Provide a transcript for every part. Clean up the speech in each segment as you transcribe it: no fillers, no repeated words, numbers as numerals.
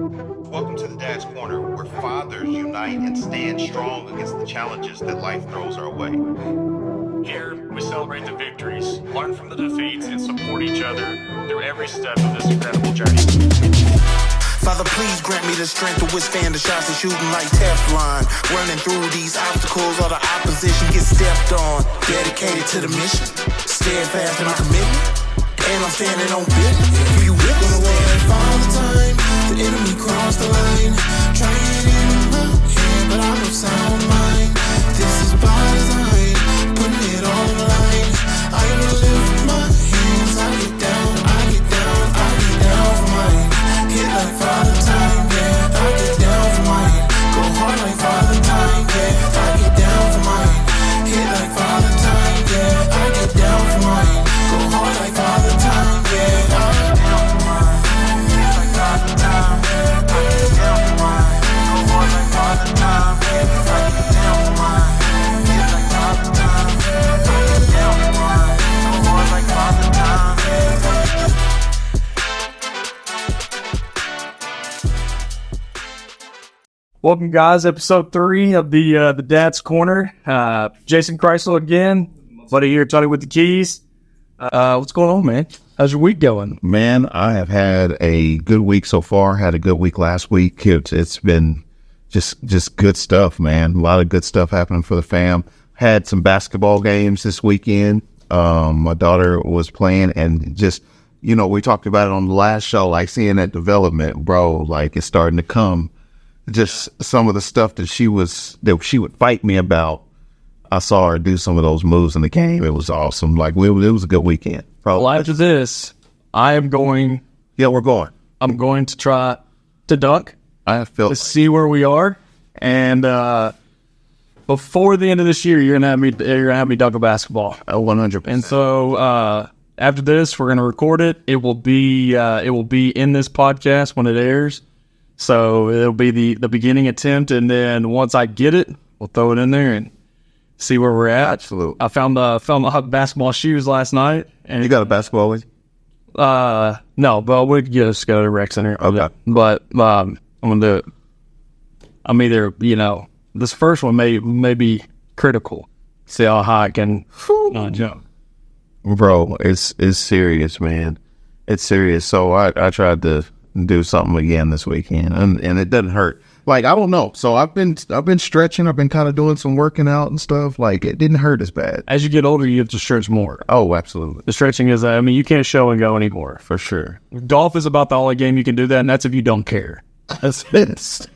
Welcome to the Dad's Corner, where fathers unite and stand strong against the challenges that life throws our way. Here, we celebrate the victories, learn from the defeats, and support each other through every step of this incredible journey. Father, please grant me the strength to withstand the shots and shooting like Teflon. Running through these obstacles, all the opposition gets stepped on. Dedicated to the mission, steadfast in my commitment, and I'm standing on business. You with me? Father time, the enemy crossed the line. Trying to get in my head, but I'm of sound mind. This is by design, putting it all on the line. I will lift my hands, I get down, I get down, I get down for mine. Hit like Father time, yeah, I get down for mine. Go hard like Father time, yeah, I get down for mine. Hit like Father time, yeah, I get down for mine. Go hard like Father time, yeah, I get down for mine. Hit like Father time, yeah, I get down for mine. Go hard like Father time, yeah, I get down for mine. Hit like Father time, yeah, I get down for mine. Go hard like Father time, yeah. Welcome, guys. Episode 3 of the Dad's Corner. Jayson Chrysler again. Buddy here, Tony with the keys. What's going on, man? How's your week going? Man, I have had a good week so far. Had a good week last week. It's been just good stuff, man. A lot of good stuff happening for the fam. Had some basketball games this weekend. My daughter was playing, and just, we talked about it on the last show, like seeing that development, bro, like it's starting to come. Just some of the stuff that she would fight me about. I saw her do some of those moves in the game. It was awesome. Like, it was a good weekend. Well, after this, I am going. Yeah, we're going. I'm going to try to dunk. I feel to see where we are, and before the end of this year, you're gonna have me dunk a basketball. 100%. And so after this, we're gonna record it. It will be in this podcast when it airs. So it'll be the beginning attempt, and then once I get it, we'll throw it in there and see where we're at. Absolutely. I found my basketball shoes last night. And you got a basketball with you? No, but we just go to rec center. Okay. But I'm gonna do it. I'm either, this first one may be critical. See how high I can jump. Bro, it's serious, man. It's serious. So I tried to do something again this weekend, and it doesn't hurt. Like, I don't know. So I've been stretching. I've been kind of doing some working out and stuff. Like, it didn't hurt as bad. As you get older, you have to stretch more. Oh, absolutely. The stretching is, you can't show and go anymore. For sure. Golf is about the only game you can do that, and that's if you don't care. That's it.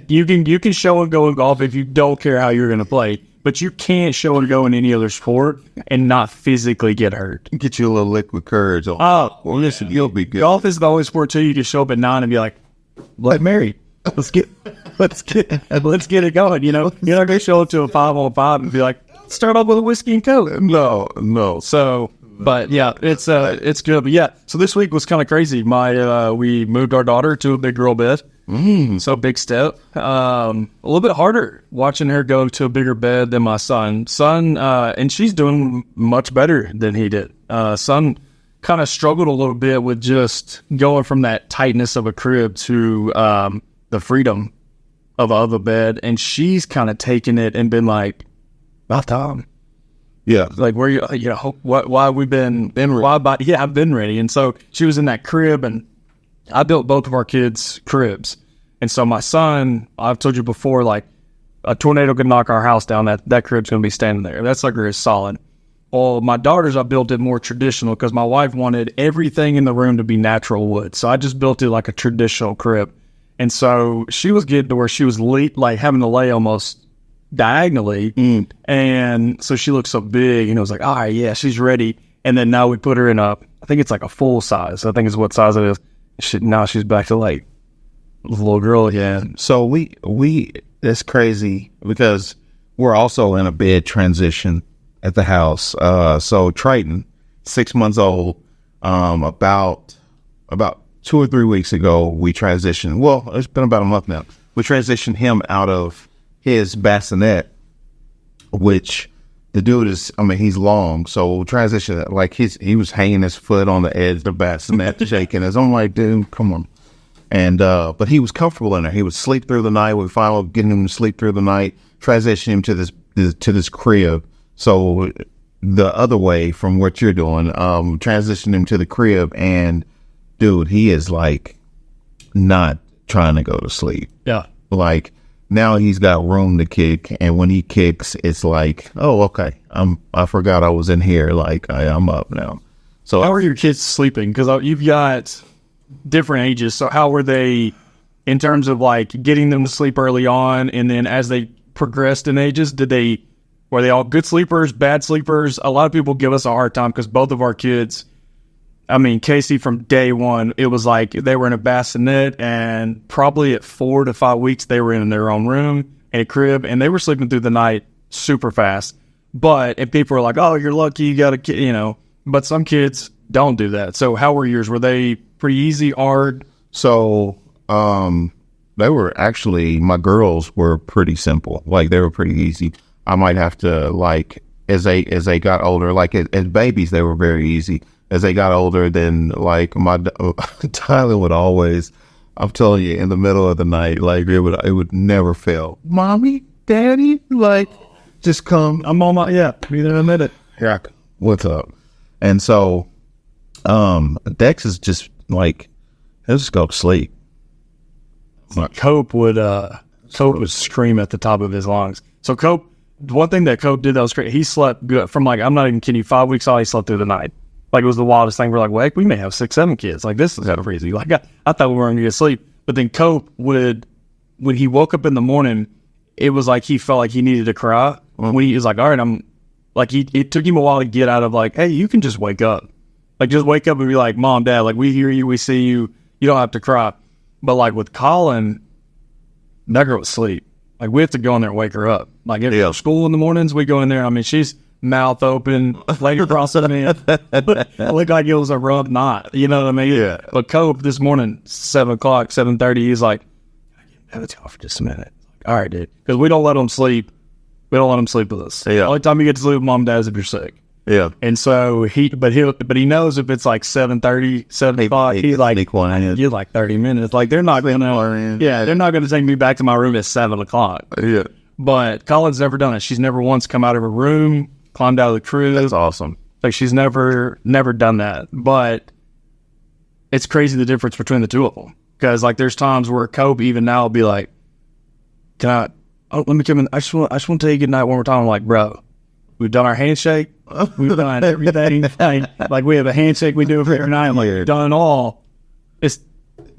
You can show and go in golf if you don't care how you're going to play, but you can't show and go in any other sport and not physically get hurt. Get you a little liquid courage on. Oh, well, listen, you'll be good. Golf is the only sport too. You can show up at 9 and be like, "Let married, let's get it going." You're not going to show up to a 5-on-5 and be like, "Start off with a whiskey and coke." No. So, but yeah, it's good. But yeah, so this week was kind of crazy. We moved our daughter to a big girl bed. So big step. A little bit harder watching her go to a bigger bed than my son. And she's doing much better than he did. Son kind of struggled a little bit with just going from that tightness of a crib to the freedom of a bed. And she's kind of taken it and been like, about time. Yeah. Like, where why have we been ready? Yeah, I've been ready. And so she was in that crib, and I built both of our kids' cribs. And so my son, I've told you before, like, a tornado could knock our house down, that crib's going to be standing there. That sucker is solid. Well, my daughters, I built it more traditional because my wife wanted everything in the room to be natural wood. So I just built it like a traditional crib. And so she was getting to where she was having to lay almost diagonally. And so she looked so big, and it was like, all right, yeah, she's ready. And then now we put her in I think it's like a full size. I think is what size it is. Now she's back to like a little girl again. So it's crazy because we're also in a bed transition at the house. So Triton, 6 months old, about 2 or 3 weeks ago, we transitioned. Well, it's been about a month now. We transitioned him out of his bassinet, which the dude is, he's long. So transition, like he was hanging his foot on the edge of the bassinet, shaking us. I'm like, dude, come on. And but he was comfortable in there. He would sleep through the night. We finally getting him to sleep through the night, transition him to this crib. So the other way from what you're doing, transition him to the crib, and dude, he is like not trying to go to sleep. Yeah. Like now he's got room to kick, and when he kicks, it's like, oh, okay, I forgot I was in here. Like I'm up now. So how are your kids sleeping? Because you've got different ages. So how were they in terms of like getting them to sleep early on, and then as they progressed in ages, were they all good sleepers, bad sleepers? A lot of people give us a hard time because both of our kids, I mean, Casey from day one, it was like they were in a bassinet, and probably at 4 to 5 weeks, they were in their own room and a crib, and they were sleeping through the night super fast. But if people were like, oh, you're lucky, you got a kid, you know, but some kids don't do that. So how were yours? Were they pretty easy, hard? So, they were actually, my girls were pretty simple. Like they were pretty easy. I might have to like, as they got older, like as babies, they were very easy. As they got older, then like Tyler would always, I'm telling you, in the middle of the night, like it would never fail. Mommy, Daddy, like just come. I'm on my, be there in a minute. Yeah, what's up? And so, Dex is just like, he'll just go to sleep. Cope would scream at the top of his lungs. So Cope, one thing that Cope did that was great, he slept good from like, I'm not even kidding you, 5 weeks old, he slept through the night. Like it was the wildest thing. We're like, well, we may have 6, 7 kids. Like this is kind of crazy. Like I thought we were going to get sleep. But then Cope when he woke up in the morning, it was like he felt like he needed to cry. When he was like, all right, I'm like, it took him a while to get out of like, hey, you can just wake up. Like just wake up and be like, Mom, Dad, like we hear you, we see you, you don't have to cry. But like with Colin, that girl was asleep. Like we have to go in there and wake her up. Like at school in the mornings, we go in there. I mean, she's mouth open, leg across the man. Look like it was a rough knot. You know what I mean? Yeah. But Cope this morning, 7 o'clock, 7:30, he's like, have a talk for just a minute. Like, all right, dude. Because we don't let them sleep. We don't let them sleep with us. Yeah. The only time you get to sleep with Mom and Dad is if you're sick. Yeah. And so he knows if it's like 7:30, 7 o'clock, he's like, you're like 30 minutes. Like they're not going to, they're not going to take me back to my room at 7 o'clock. Yeah. But Colin's never done it. She's never once come out of her room, climbed out of the crib. That's awesome. Like she's never done that. But it's crazy the difference between the two of them. Because like there's times where Kobe even now will be like, let me come in. I just want to tell you good night one more time. I'm like, bro, we've done our handshake. We've done everything. Like we have a handshake we do every night. I'm like, we've done it all. It's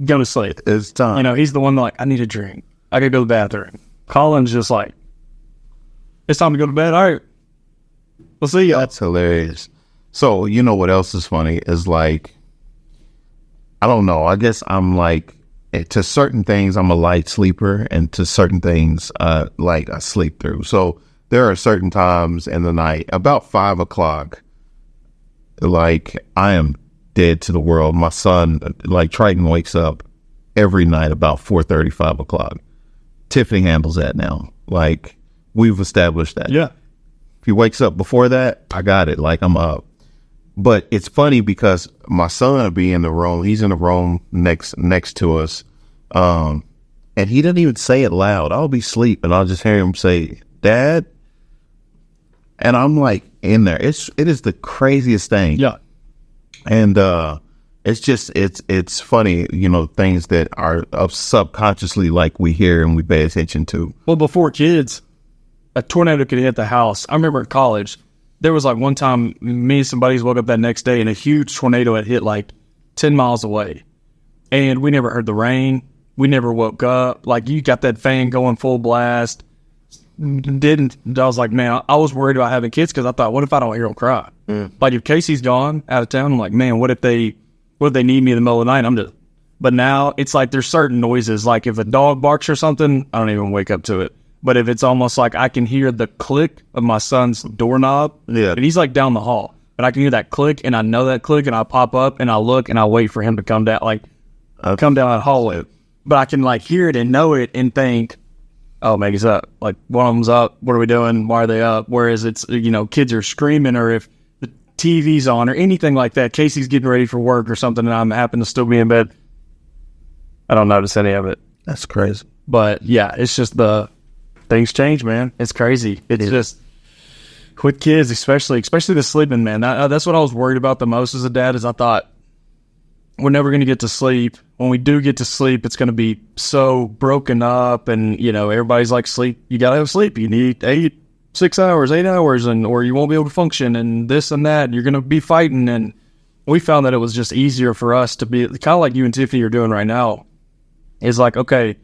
go to sleep. It's time. You know, he's the one that like, I need a drink. I gotta go to the bathroom. Colin's just like, it's time to go to bed. All right. We'll see you. That's hilarious. So, you know what else is funny is like, I don't know. I guess I'm like, to certain things, I'm a light sleeper, and to certain things, like I sleep through. So there are certain times in the night, about 5 o'clock, like I am dead to the world. My son, like Triton, wakes up every night about 4:30, 5 o'clock. Tiffany handles that now. Like we've established that. Yeah. If he wakes up before that, I got it. Like I'm up. But it's funny because my son will be in the room. He's in the room next to us. And he doesn't even say it loud. I'll be asleep and I'll just hear him say, Dad. And I'm like in there. It is the craziest thing. Yeah. And it's funny, you know, things that are subconsciously like we hear and we pay attention to. Well, before kids, a tornado could hit the house. I remember in college, there was like one time me and some buddies woke up that next day and a huge tornado had hit like 10 miles away. And we never heard the rain. We never woke up. Like you got that fan going full blast. I was like, man, I was worried about having kids because I thought, what if I don't hear them cry? Like if Casey's gone out of town, I'm like, man, what if they need me in the middle of the night? But now it's like there's certain noises. Like if a dog barks or something, I don't even wake up to it. But if it's almost like I can hear the click of my son's doorknob, and he's like down the hall, but I can hear that click, and I know that click, and I pop up, and I look, and I wait for him to come down, come down that hallway. But I can like hear it and know it and think, oh, Maggie's up. Like one of them's up. What are we doing? Why are they up? Whereas it's, you know, kids are screaming, or if the TV's on or anything like that, Casey's getting ready for work or something, and I'm happen to still be in bed. I don't notice any of it. That's crazy. But yeah, it's just things change, man. It's crazy. It's just with kids, especially the sleeping, man. That's what I was worried about the most as a dad. Is I thought we're never going to get to sleep. When we do get to sleep, it's going to be so broken up, and everybody's like, sleep. You got to have sleep. You need 8 hours, or you won't be able to function, and this and that. And you're going to be fighting, and we found that it was just easier for us to be kind of like you and Tiffany are doing right now. Is like, okay,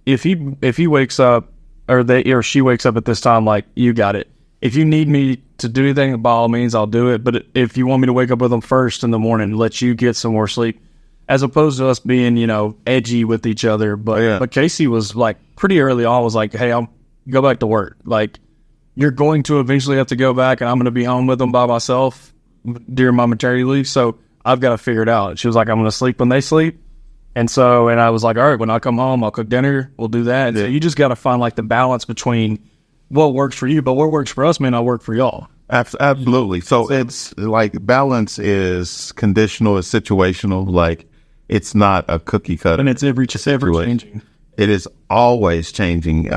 if he wakes up or she wakes up at this time, like, you got it. If you need me to do anything, by all means, I'll do it. But if you want me to wake up with them first in the morning, let you get some more sleep, as opposed to us being, edgy with each other. But Casey was like pretty early on was like, hey, I'll go back to work. Like, you're going to eventually have to go back, and I'm going to be home with them by myself during my maternity leave. So I've got to figure it out. She was like, I'm going to sleep when they sleep. And I was like, all right, when I come home, I'll cook dinner. We'll do that. Yeah. So you just got to find like the balance between what works for you, but what works for us may not work for y'all. Absolutely. So it's like balance is conditional, it's situational. Like, it's not a cookie cutter. And it's ever changing. It is always changing. We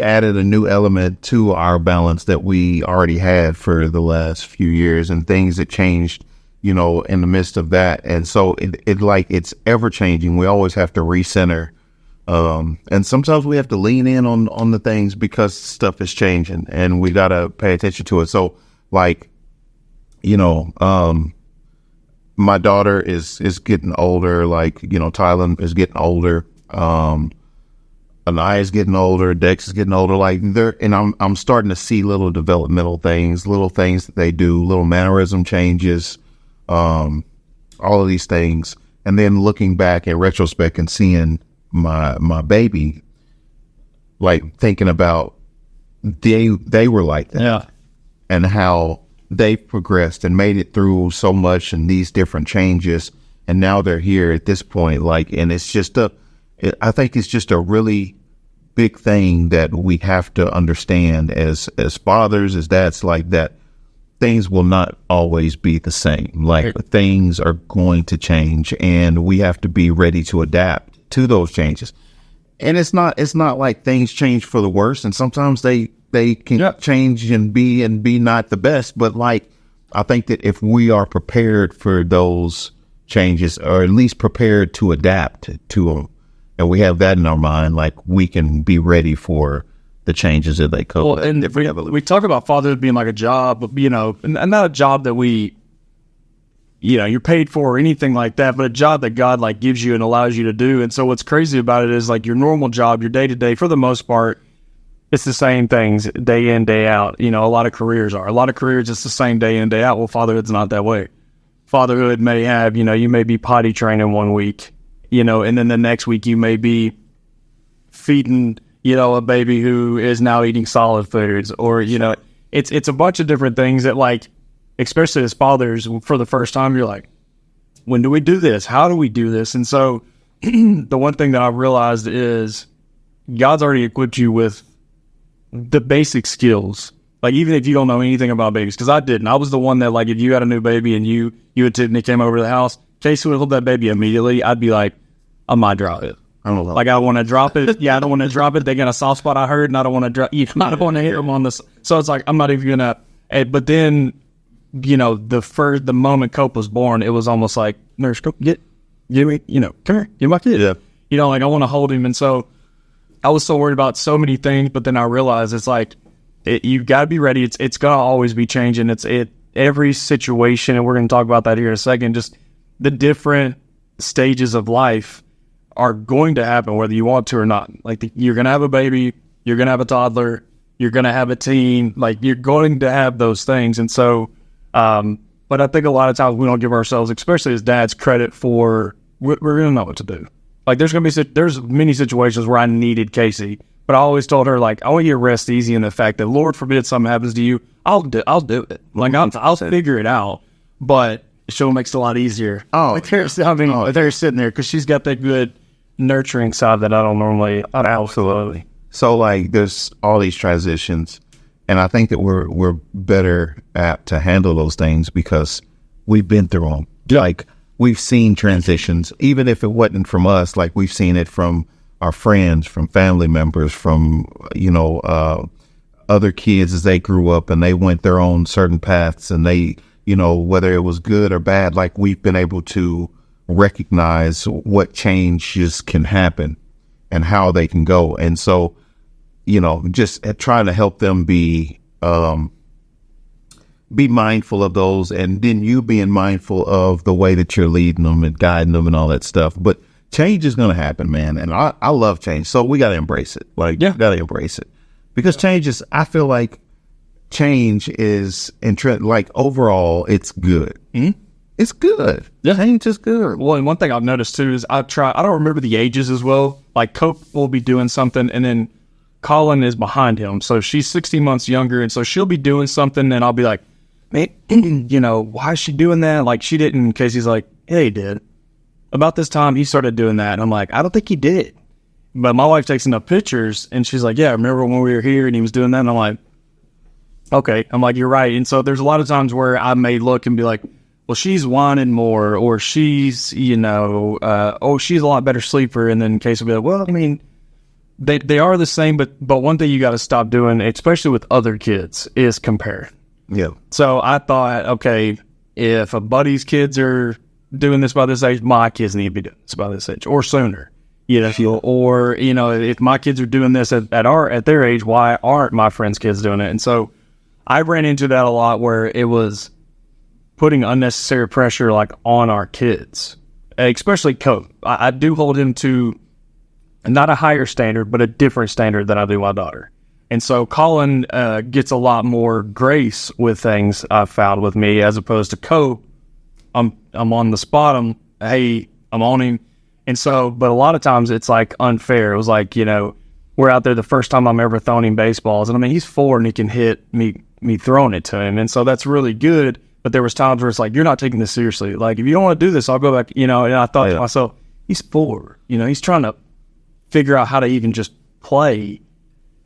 added a new element to our balance that we already had for the last few years, and things that changed, in the midst of that. And so it's ever changing. We always have to recenter. And sometimes we have to lean in on the things because stuff is changing, and we got to pay attention to it. So my daughter is getting older, Tylen is getting older. Anaya is getting older, Dex is getting older, and I'm starting to see little developmental things, little things that they do, little mannerism changes, all of these things. And then looking back in retrospect and seeing my baby, thinking about they were like that. Yeah. And how they progressed and made it through so much and these different changes. And now they're here at this point, and it's just I think it's just a really big thing that we have to understand as fathers, as dads, that things will not always be the same. Things are going to change, and we have to be ready to adapt to those changes. And it's not like things change for the worse, and sometimes they can change and be not the best. But I think that if we are prepared for those changes, or at least prepared to adapt to them, and we have that in our mind, we can be ready for the changes that they come. Well, and we talk about fatherhood being like a job, but and not a job that we, you're paid for or anything like that, but a job that God gives you and allows you to do. And so what's crazy about it is your normal job, your day to day, for the most part, it's the same things day in, day out. A lot of careers it's the same day in, day out. Well, fatherhood's not that way. Fatherhood may have, you may be potty training one week, and then the next week you may be feeding, a baby who is now eating solid foods, or, it's a bunch of different things that especially as fathers, for the first time, you're like, when do we do this? How do we do this? And so the one thing that I realized is God's already equipped you with the basic skills. Even if you don't know anything about babies, because I didn't. I was the one that if you had a new baby and you and Tiffany came over to the house, Casey would hold that baby immediately. I'd be like, I might drop it. I don't know. I want to drop it. Yeah, I don't want to drop it. They got a soft spot, I heard, and I don't want to drop. I don't want to hit them on this. So it's I'm not even gonna. But then, the moment Cope was born, it was almost like, nurse, Cope, give me, come here, give my kid. Yeah. I want to hold him, and so I was so worried about so many things. But then I realized it's you've got to be ready. It's gonna always be changing. Every situation, and we're gonna talk about that here in a second. Just the different stages of life are going to happen whether you want to or not. You're going to have a baby, you're going to have a toddler, you're going to have a teen, you're going to have those things. And so, but I think a lot of times we don't give ourselves, especially as dads, credit for, we're going to know what to do. There's many situations where I needed Casey, but I always told her, I want you to rest easy in the fact that, Lord forbid something happens to you, I'll do it. I'll figure it out, but the show makes it a lot easier. They're sitting there because she's got that good nurturing side that I don't normally. Absolutely. So there's all these transitions, and I think that we're better apt to handle those things because we've been through them. we've seen transitions, even if it wasn't from us. Like we've seen it from our friends, from family members, from other kids as they grew up and they went their own certain paths, and they, whether it was good or bad, like we've been able to recognize what changes can happen and how they can go. And so, just trying to help them be mindful of those, and then you being mindful of the way that you're leading them and guiding them and all that stuff. But change is going to happen, man. And I love change. So we got to embrace it. We got to embrace it, because change is, I feel like change is, like overall, it's good. Mm-hmm. It's good. Yeah. Change is good. Well, and one thing I've noticed too is I don't remember the ages as well. Like Cope will be doing something and then Colin is behind him. So she's 16 months younger. And so she'll be doing something and I'll be like, man, why is she doing that? Like she didn't, in case he's like, yeah, he did. About this time, he started doing that. And I'm like, I don't think he did. But my wife takes enough pictures and she's like, yeah, remember when we were here and he was doing that? And I'm like, okay. I'm like, you're right. And so there's a lot of times where I may look and be like, well, she's whining more, or she's, she's a lot better sleeper. And then in case of it, well, I mean, they are the same, but one thing you got to stop doing, especially with other kids, is comparing. Yeah. So I thought, okay, if a buddy's kids are doing this by this age, my kids need to be doing this by this age or sooner. Or if my kids are doing this at their age, why aren't my friends' kids doing it? And so I ran into that a lot, where it was putting unnecessary pressure like on our kids, especially Cope. I do hold him to not a higher standard, but a different standard than I do my daughter. And so Colin gets a lot more grace with things I've found with me, as opposed to Cope. I'm on the spot. I'm on him. And so, but a lot of times it's like unfair. It was like, we're out there the first time I'm ever throwing him baseballs. And I mean, he's 4 and he can hit me throwing it to him. And so that's really good. But there was times where it's like, you're not taking this seriously. Like, if you don't want to do this, I'll go back, and I thought to myself, he's 4, he's trying to figure out how to even just play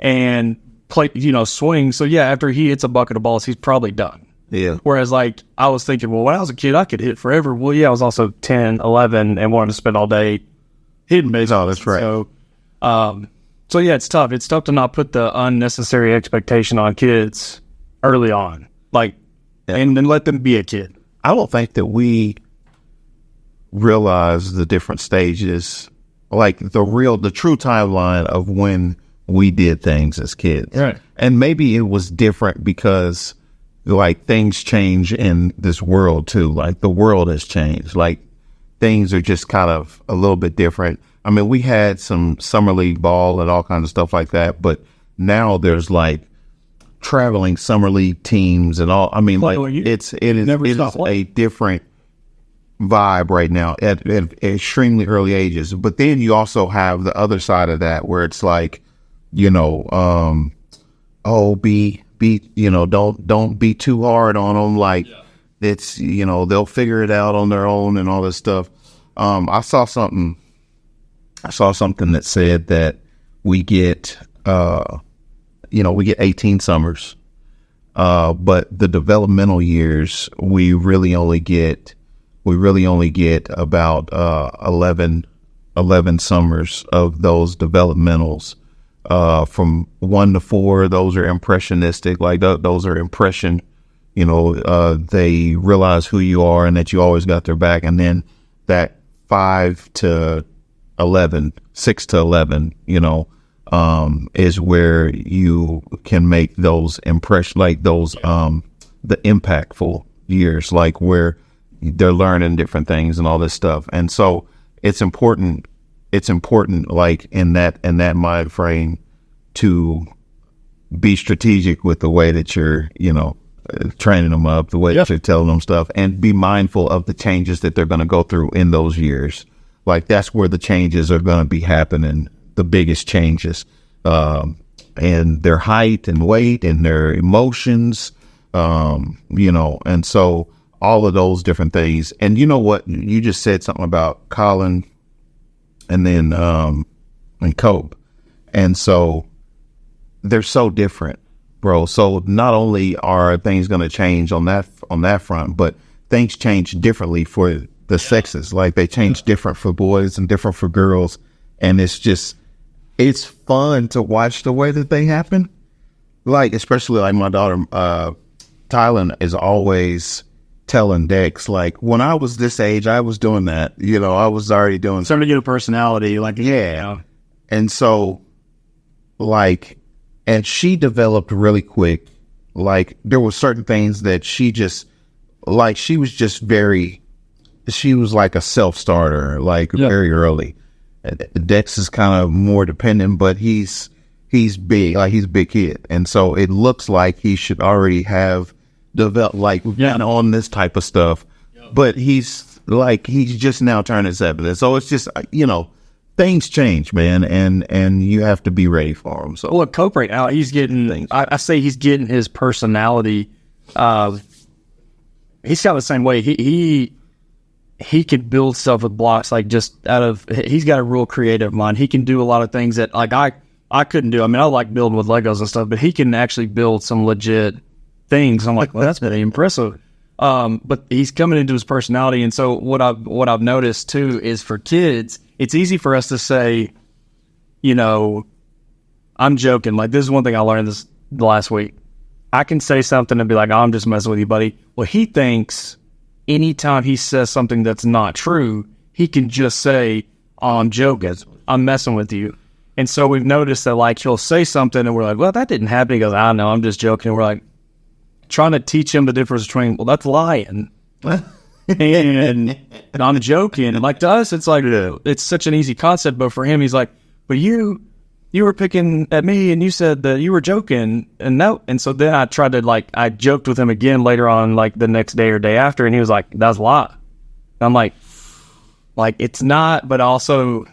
and play, swing. So yeah, after he hits a bucket of balls, he's probably done. Yeah. Whereas like, I was thinking, well, when I was a kid, I could hit forever. Well, yeah, I was also 10, 11 and wanted to spend all day hitting baseballs. Oh, that's right. So yeah, it's tough. It's tough to not put the unnecessary expectation on kids early on. Like, and then let them be a kid. I don't think that we realize the different stages, like the true timeline of when we did things as kids. Right. And maybe it was different because like things change in this world too. Like the world has changed. Like things are just kind of a little bit different. I mean, we had some summer league ball and all kinds of stuff like that, but now there's like traveling summer league teams and all. I mean, like it is a different vibe right now at extremely early ages. But then you also have the other side of that where it's like, don't be too hard on them. Like it's, they'll figure it out on their own and all this stuff. I saw something that said that we get 18 summers, but the developmental years, we really only get about 11 summers of those developmentals. From 1 to 4, those are impressionistic, like those are impression, they realize who you are and that you always got their back. And then that 6 to 11, is where you can make those impression, like those, the impactful years, like where they're learning different things and all this stuff. And so it's important, like in that mind frame to be strategic with the way that you're, training them up, the way that you're telling them stuff, and be mindful of the changes that they're going to go through in those years. Like that's where the changes are going to be happening, the biggest changes, and their height and weight and their emotions, and so all of those different things. And you know what? You just said something about Colin and then, and Cope. And so they're so different, bro. So not only are things going to change on that front, but things change differently for the sexes. Like they change different for boys and different for girls. And it's fun to watch the way that they happen. Like, especially like my daughter, Tylen is always telling Dex, like, when I was this age, I was doing that. You know, I was already doing starting to get a personality. Like, yeah. And so, like, and she developed really quick. Like, there were certain things that she was like a self-starter, like very early. Dex is kind of more dependent, but he's big, like he's a big kid. And so it looks like he should already have developed, like, on this type of stuff. But he's just now turning 7. And so it's just, you know, things change, man, and you have to be ready for them. So look, Cope right now, he's getting. I say he's getting his personality. He's got the same way. He can build stuff with blocks, like just he's got a real creative mind. He can do a lot of things that like I couldn't do. I mean, I like building with Legos and stuff, but he can actually build some legit things. I'm like, well, that's pretty impressive. But he's coming into his personality. And so what I've noticed too is for kids, it's easy for us to say, you know, I'm joking. Like, this is one thing I learned this last week. I can say something and be like, oh, I'm just messing with you, buddy. Well, he thinks anytime he says something that's not true, he can just say, oh, I'm joking. I'm messing with you. And so we've noticed that, like, he'll say something and we're like, well, that didn't happen. He goes, I know, I'm just joking. And we're like, trying to teach him the difference between, well, that's lying. and I'm joking. And like, to us, it's like, it's such an easy concept. But for him, he's like, but you were picking at me and you said that you were joking. And no. And so then I tried to, like, I joked with him again later on, like the next day or day after. And he was like, that's a lie. And I'm like, it's not, but also,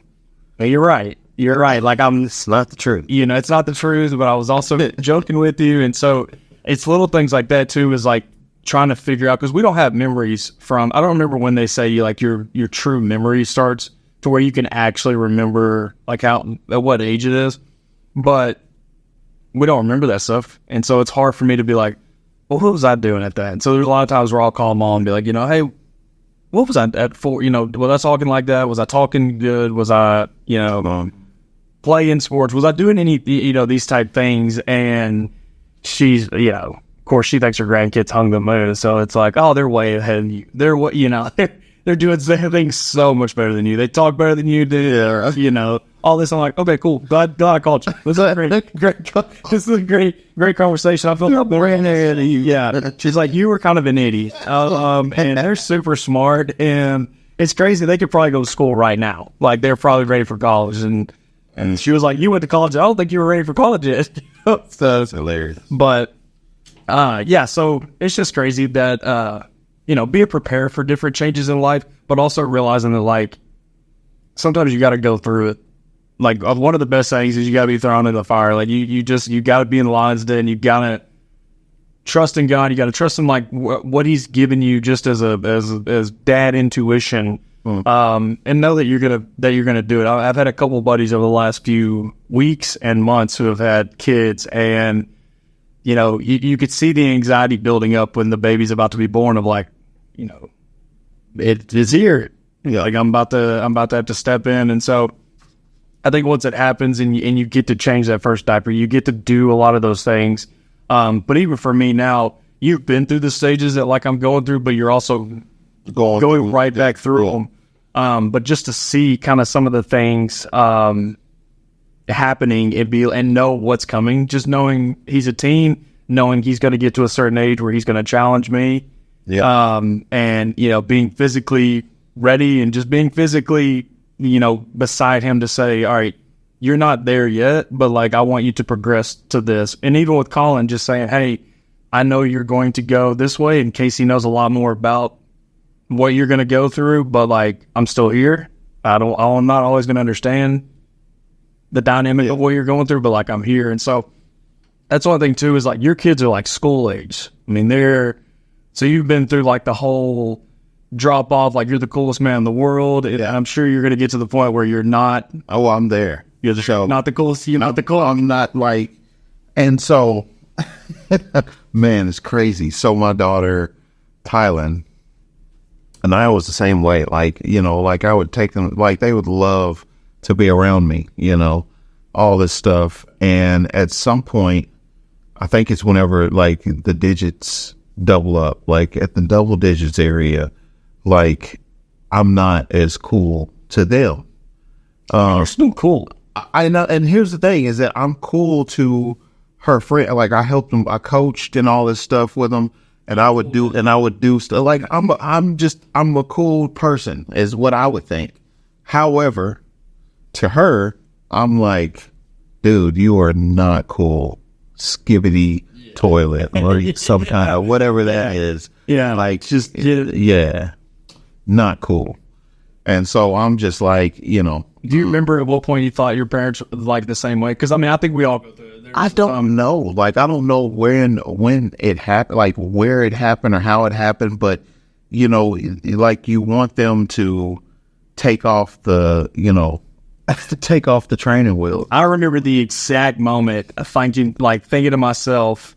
well, you're right. You're right. Like, it's not the truth. You know, it's not the truth, but I was also joking with you. And so it's little things like that too, is like trying to figure out, because we don't have memories from, I don't remember when they say you, like, your true memory starts to where you can actually remember, like, at what age it is, but we don't remember that stuff. And so it's hard for me to be like, well, what was I doing at that? And so there's a lot of times where I'll call mom and be like, you know, hey, what was I at for? You know, was I talking like that? Was I talking good? Was I, you know, playing sports? Was I doing any, you know, these type things? And she's, you know, of course, she thinks her grandkids hung the moon. So it's like, oh, they're way ahead of you. They're what, you know, they're doing things so much better than you. They talk better than you do. You know, all this. I'm like, okay, cool. Glad I called you. This is a great conversation. I feel like we're in there. Yeah. She's like, you were kind of an idiot. And they're super smart. And it's crazy. They could probably go to school right now. Like, they're probably ready for college. And she was like, you went to college. I don't think you were ready for college yet. So that's hilarious. But yeah, so it's just crazy that you know, be prepared for different changes in life, but also realizing that, like, sometimes you got to go through it. Like, one of the best things is you got to be thrown in the fire. Like, you got to be in the lion's den. You got to trust in God. You got to trust in, like, what He's given you, just as dad intuition. And know that you're gonna do it. I've had a couple of buddies over the last few weeks and months who have had kids, and you know, you could see the anxiety building up when the baby's about to be born. Of like, you know, it's here. Yeah, like I'm about to have to step in, and so I think once it happens and you get to change that first diaper, you get to do a lot of those things. But even for me now, you've been through the stages that, like, I'm going through, but you're also going right back through them. But just to see kind of some of the things happening and know what's coming, just knowing he's a teen, knowing he's going to get to a certain age where he's going to challenge me. Yeah. And, you know, being physically ready and just being physically, you know, beside him to say, all right, you're not there yet, but, like, I want you to progress to this. And even with Colin, just saying, hey, I know you're going to go this way, in case he knows a lot more about what you're going to go through, but, like, I'm still here. I'm not always going to understand the dynamic of what you're going through, but, like, I'm here. And so that's one thing too, is, like, your kids are like school age. I mean, so you've been through, like, the whole drop off, like, you're the coolest man in the world. And I'm sure you're going to get to the point where you're not. Oh, I'm there. You're not the coolest. You're not the coolest. I'm not, like, and so, man, it's crazy. So my daughter, Tylen, And I was the same way. Like, you know, like I would take them, like they would love to be around me, you know, all this stuff. And at some point, I think it's whenever like the digits double up, like at the double digits area, like I'm not as cool to them. You're still cool. I know. And here's the thing is that I'm cool to her friend. Like I helped them, I coached and all this stuff with them. And I would do stuff like I'm a cool person is what I would think. However, to her, I'm like, dude, you are not cool. Skibbity toilet or some kind of whatever that is. Yeah. Like just, yeah, not cool. And so I'm just like, you know. Do you remember at what point you thought your parents were like the same way? Because I mean, I think we all go through it. I don't know. Like, I don't know when it happened, like where it happened or how it happened. But, you know, like you want them to take off the, you know, take off the training wheels. I remember the exact moment of thinking to myself,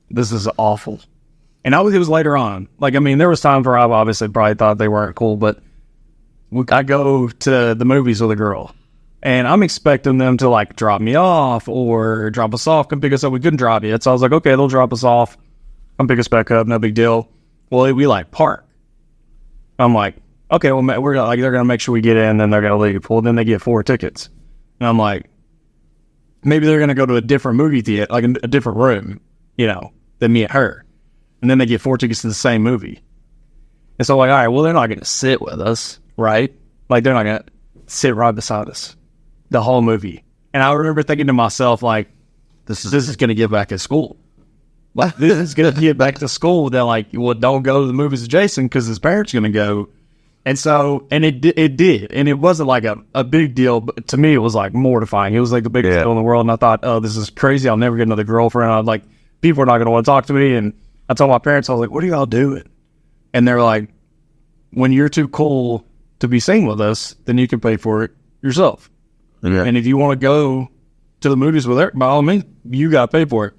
this is awful. And it was later on. Like, I mean, there was times where I obviously probably thought they weren't cool, but I go to the movies with a girl. And I'm expecting them to like drop me off or drop us off, come pick us up. We couldn't drop yet. So I was like, okay, they'll drop us off. Come pick us back up. No big deal. Well, we like park. I'm like, okay, well, they're going to make sure we get in, then they're going to leave. Well, then they get 4 tickets. And I'm like, maybe they're going to go to a different movie theater, like a different room, you know, than me and her. And then they get 4 tickets to the same movie. And so I'm like, all right, well, they're not going to sit with us, right? Like, they're not going to sit right beside us the whole movie. And I remember thinking to myself, like, this is going to get back at school. Like, this is going to get back to school. They're like, well, don't go to the movies with Jayson because his parents are going to go. And so, and it did. And it wasn't like a big deal, but to me, it was like mortifying. It was like the biggest deal in the world. And I thought, oh, this is crazy. I'll never get another girlfriend. I was like, people are not going to want to talk to me. And I told my parents, I was like, what are y'all doing? And they're like, when you're too cool to be seen with us, then you can pay for it yourself. Yeah. And if you want to go to the movies with her, by all means, you got to pay for it.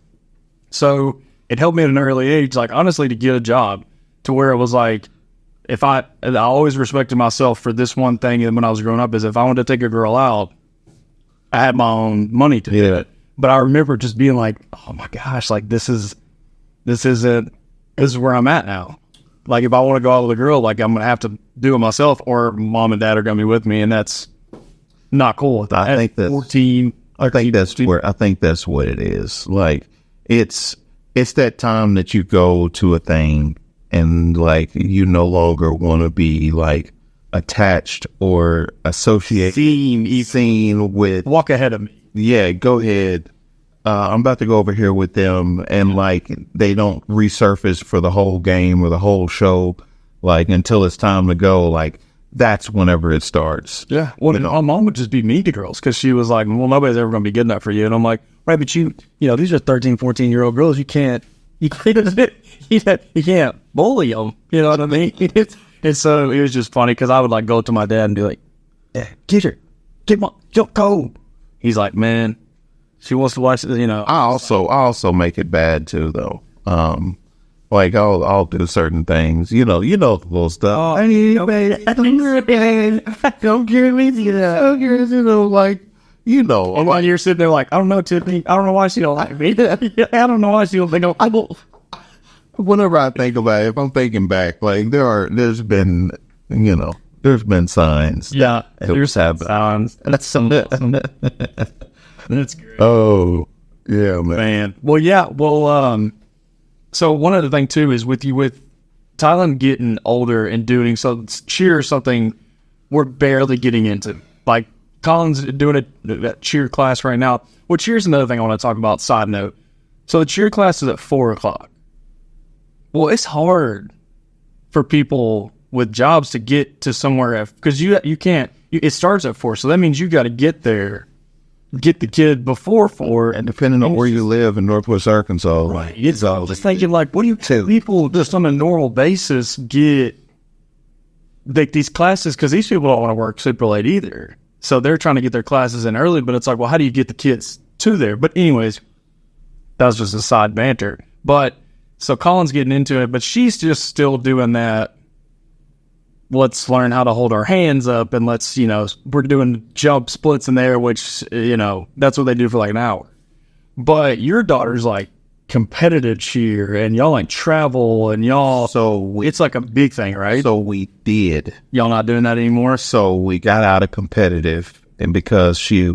So it helped me at an early age, like honestly, to get a job to where it was like, I always respected myself for this one thing. And when I was growing up, is if I wanted to take a girl out, I had my own money to do it. But I remember just being like, oh my gosh, like this is where I'm at now. Like if I want to go out with a girl, like I'm going to have to do it myself, or mom and dad are going to be with me. And that's not cool. I think that's 14. I think that's what it is. Like it's that time that you go to a thing and like you no longer want to be like attached or associated, seen with. Walk ahead of me. Yeah, go ahead. I'm about to go over here with them, and like they don't resurface for the whole game or the whole show, like until it's time to go. Like that's whenever it starts. Yeah. Well, you know? My mom would just be mean to girls because she was like, well, nobody's ever going to be good enough for you. And I'm like, right, but you know, these are 13, 14-year-old girls. You can't bully them. You know what I mean? And so it was just funny because I would like go to my dad and be like, yeah, teacher, go. He's like, man, she wants to watch it, you know. I also make it bad too, though. Like I'll do certain things, you know, the little stuff. Oh, don't give me, you know, like, you know. And while you're sitting there like, I don't know, Tiffany, I don't know why she don't like me. I don't know why she don't think I will. Whenever I think about it, if I'm thinking back, like there's been signs. Yeah, there's signs. That's something. That's great. Oh, yeah, man. Well, yeah. Well, so one other thing too is with Tylen getting older and doing cheer is something we're barely getting into. Like Colin's doing a cheer class right now. Well, cheer's another thing I want to talk about. Side note. So the cheer class is at 4:00. Well, it's hard for people with jobs to get to somewhere because you can't. It starts at 4, so that means you got to get there. Get the kid before 4. And depending on where you live in Northwest Arkansas. Right. It's all just thinking like, what do you people just on a normal basis get like these classes? Because these people don't want to work super late either. So they're trying to get their classes in early, but it's like, well, how do you get the kids to there? But anyways, that was just a side banter. But so Colin's getting into it, but she's just still doing that let's learn how to hold our hands up, and let's, we're doing jump splits in there, which, that's what they do for like an hour. But your daughter's like competitive cheer, and y'all like travel, and y'all, it's like a big thing, right? So we did. Y'all not doing that anymore? So we got out of competitive, and because she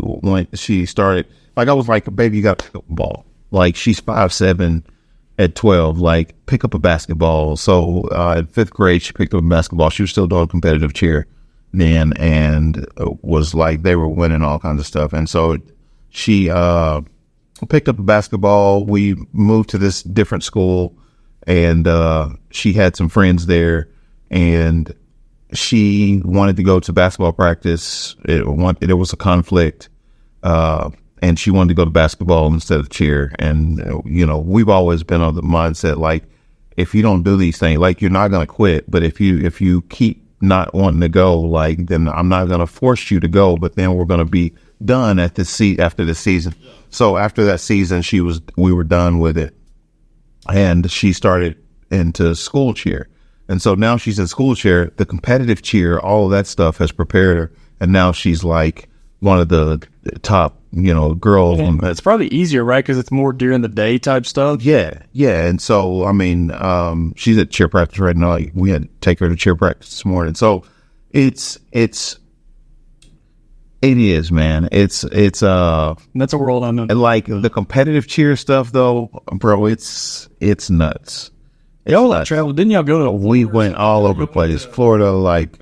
started, like, I was like, baby, you got to pick up a ball. Like, she's 5'7" at 12, like, pick up a basketball. So in 5th grade, she picked up a basketball. She was still doing competitive cheer then, and was like, they were winning all kinds of stuff. And so she picked up a basketball. We moved to this different school, and she had some friends there, and she wanted to go to basketball practice. It was a conflict. And she wanted to go to basketball instead of cheer. And, we've always been on the mindset, like, if you don't do these things, like, you're not going to quit. But if you keep not wanting to go, like, then I'm not going to force you to go. But then we're going to be done after the season. So after that season, we were done with it. And she started into school cheer. And so now she's in school cheer. The competitive cheer, all of that stuff has prepared her. And now she's like one of the top, girls. It's probably easier, right? Because it's more during the day type stuff. Yeah. And so, I mean, she's at cheer practice right now. Like, we had to take her to cheer practice this morning. So it is, man. It's that's a world unknown. Like, the competitive cheer stuff, though, bro, it's nuts. Y'all like travel? Didn't y'all go to? We went all over the place. Florida, like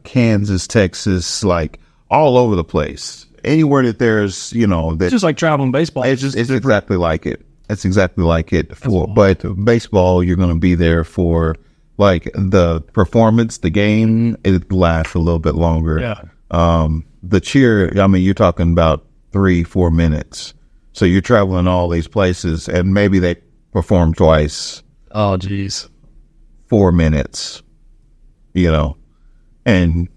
Kansas, Texas, like all over the place. Anywhere that there's, it's just like traveling baseball. It's exactly like it. It's exactly like it. But baseball, you're going to be there for like the performance, the game. It lasts a little bit longer. Yeah. The cheer, I mean, you're talking about 3-4 minutes. So you're traveling all these places, and maybe they perform twice. Oh, geez. 4 minutes, and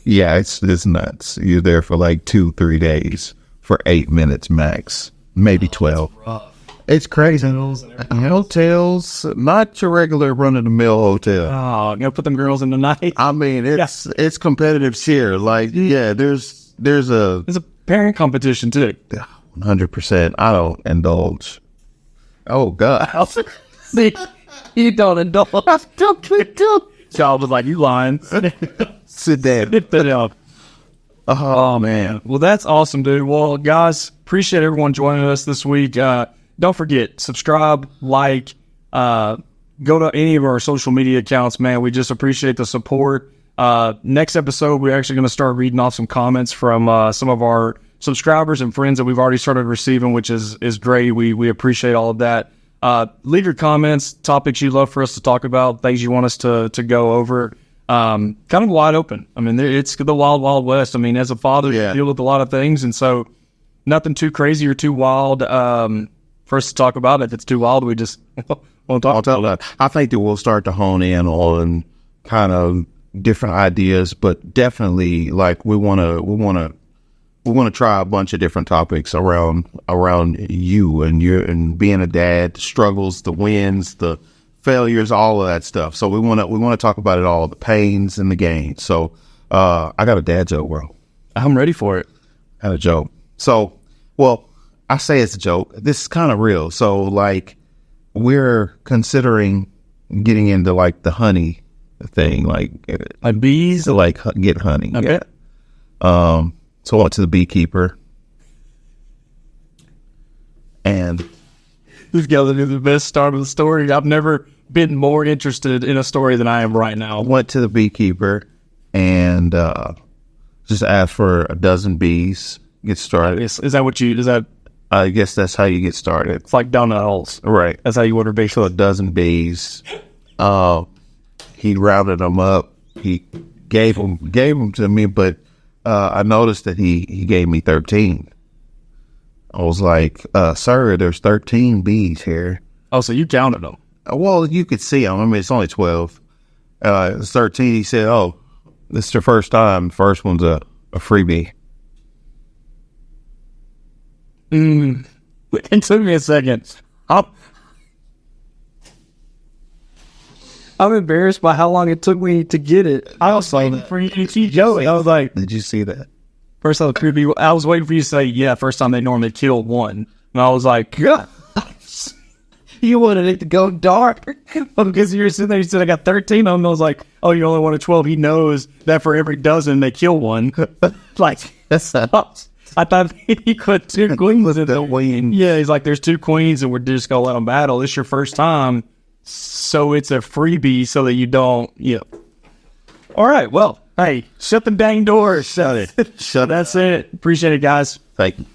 yeah, it's nuts. You're there for like 2-3 days for 8 minutes max, maybe 12. It's crazy. Hotels, not your regular run-of-the-mill hotel. Oh, gonna put them girls in the night. I mean, it's competitive cheer. Like, yeah, there's a parent competition too. 100%. I don't indulge. Oh God. See, you don't indulge. Child was like, you lying. Sit down. Oh, man. Well, that's awesome, dude. Well, guys, appreciate everyone joining us this week. Don't forget, subscribe, like, go to any of our social media accounts, man. We just appreciate the support. Next episode, we're actually going to start reading off some comments from some of our subscribers and friends that we've already started receiving, which is great. We appreciate all of that. Leave your comments, topics you'd love for us to talk about, things you want us to go over. Kind of wide open. I mean, it's the wild, wild west. I mean, as a father, you deal with a lot of things, and so nothing too crazy or too wild for us to talk about. If it's too wild, we just won't talk about that. I think that we'll start to hone in on kind of different ideas, but definitely, like, we want to try a bunch of different topics around you and being a dad, the struggles, the wins, the failures, all of that stuff. So we want to talk about it all, the pains and the gains. So I got a dad joke, bro. I'm ready for it. I had a joke. So, well, I say it's a joke. This is kind of real. So, like, we're considering getting into like the honey thing, like bees, like get honey. Okay. Yeah. So I went to the beekeeper, and we've got to do the best start of the story. I've never been more interested in a story than I am right now. Went to the beekeeper and just asked for a dozen bees. Get started. Is that what you? Is that? I guess that's how you get started. It's like donut holes, right? That's how you order bees. So a dozen bees. He rounded them up. He gave them to me, but I noticed that he gave me 13. I was like, sir, there's 13 bees here. Oh, so you counted them? Well, you could see them. I mean, it's only 12. It's 13. He said, oh, this is your first time. First one's a freebie. It took me a second. I'm embarrassed by how long it took me to get it. I was waiting for you to keep going. I was like, Did you see that? first time I was waiting for you to say, yeah, first time they normally kill one. And I was like, God. You wanted it to go dark. Because you were sitting there, you said, I got 13 of them. I was like, oh, you only wanted 12. He knows that for every dozen, they kill one. Like, That's I thought he put 2 queens in the wing. Yeah, he's like, there's 2 queens and we're just going to let them battle. It's your first time. So it's a freebie so that you don't, All right, well, hey, shut the dang doors. Shut it. That's it. Appreciate it, guys. Thank you.